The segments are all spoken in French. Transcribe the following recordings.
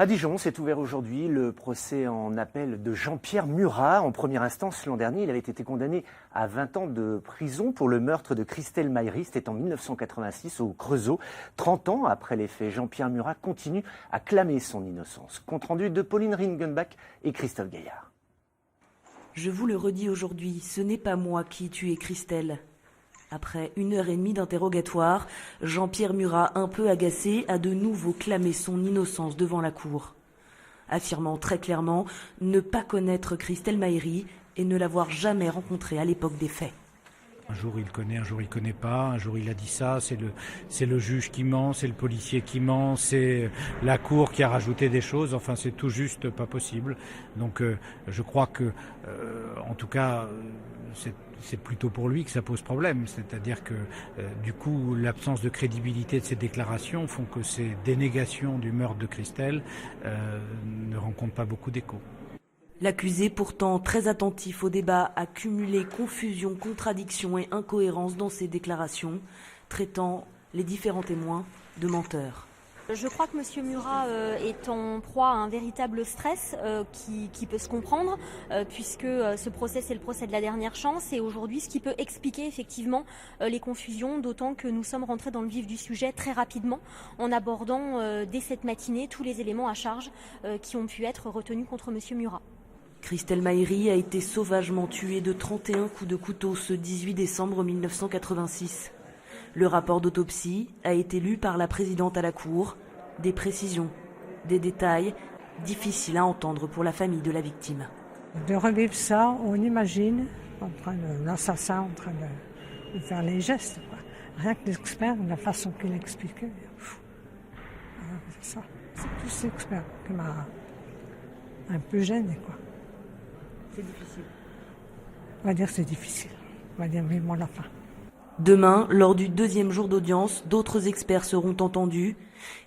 À Dijon, s'est ouvert aujourd'hui le procès en appel de Jean-Pierre Murat. En première instance, l'an dernier, il avait été condamné à 20 ans de prison pour le meurtre de Christelle Maïri. C'était en 1986 au Creusot. 30 ans après les faits, Jean-Pierre Murat continue à clamer son innocence. Compte rendu de Pauline Ringenbach et Christophe Gaillard. Je vous le redis aujourd'hui, ce n'est pas moi qui ai tué Christelle. Après 1h30 d'interrogatoire, Jean-Pierre Murat, un peu agacé, a de nouveau clamé son innocence devant la cour, affirmant très clairement ne pas connaître Christelle Maïri et ne l'avoir jamais rencontrée à l'époque des faits. Un jour il connaît, un jour il connaît pas, un jour il a dit ça, c'est le juge qui ment, c'est le policier qui ment, c'est la cour qui a rajouté des choses, enfin c'est tout juste pas possible. Donc je crois que, en tout cas, c'est plutôt pour lui que ça pose problème. C'est-à-dire que du coup l'absence de crédibilité de ses déclarations font que ces dénégations du meurtre de Christelle ne rencontrent pas beaucoup d'écho. L'accusé, pourtant très attentif au débat, a cumulé confusion, contradiction et incohérence dans ses déclarations, traitant les différents témoins de menteurs. Je crois que M. Murat est en proie à un véritable stress qui peut se comprendre, puisque ce procès, c'est le procès de la dernière chance. Et aujourd'hui, ce qui peut expliquer effectivement les confusions, d'autant que nous sommes rentrés dans le vif du sujet très rapidement, en abordant dès cette matinée tous les éléments à charge qui ont pu être retenus contre M. Murat. Christelle Maïri a été sauvagement tuée de 31 coups de couteau ce 18 décembre 1986. Le rapport d'autopsie a été lu par la présidente à la cour. Des précisions, des détails difficiles à entendre pour la famille de la victime. De revivre ça, on imagine l'assassin en train de faire les gestes, quoi. Rien que l'expert, la façon qu'il expliquait. C'est ça. C'est plus l'expert qui m'a un peu gêné, quoi. C'est difficile. On va dire c'est difficile. On va dire vivement la fin. Demain, lors du deuxième jour d'audience, d'autres experts seront entendus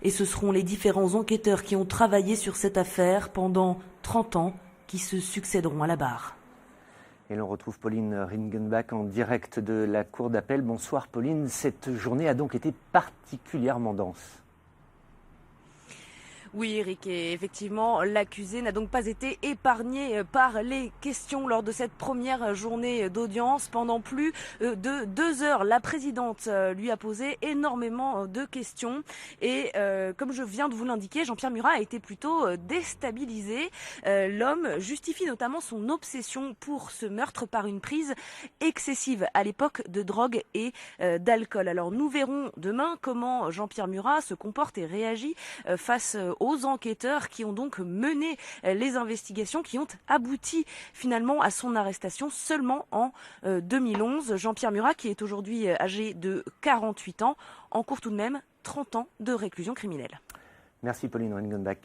et ce seront les différents enquêteurs qui ont travaillé sur cette affaire pendant 30 ans qui se succéderont à la barre. Et l'on retrouve Pauline Ringenbach en direct de la cour d'appel. Bonsoir Pauline, cette journée a donc été particulièrement dense. Oui, Eric, et effectivement, l'accusé n'a donc pas été épargné par les questions lors de cette première journée d'audience. Pendant plus de 2 heures, la présidente lui a posé énormément de questions. Et comme je viens de vous l'indiquer, Jean-Pierre Murat a été plutôt déstabilisé. L'homme justifie notamment son obsession pour ce meurtre par une prise excessive à l'époque de drogue et d'alcool. Alors nous verrons demain comment Jean-Pierre Murat se comporte et réagit face aux enquêteurs qui ont donc mené les investigations qui ont abouti finalement à son arrestation seulement en 2011. Jean-Pierre Murat, qui est aujourd'hui âgé de 48 ans, encourt tout de même 30 ans de réclusion criminelle. Merci Pauline Ringenbach.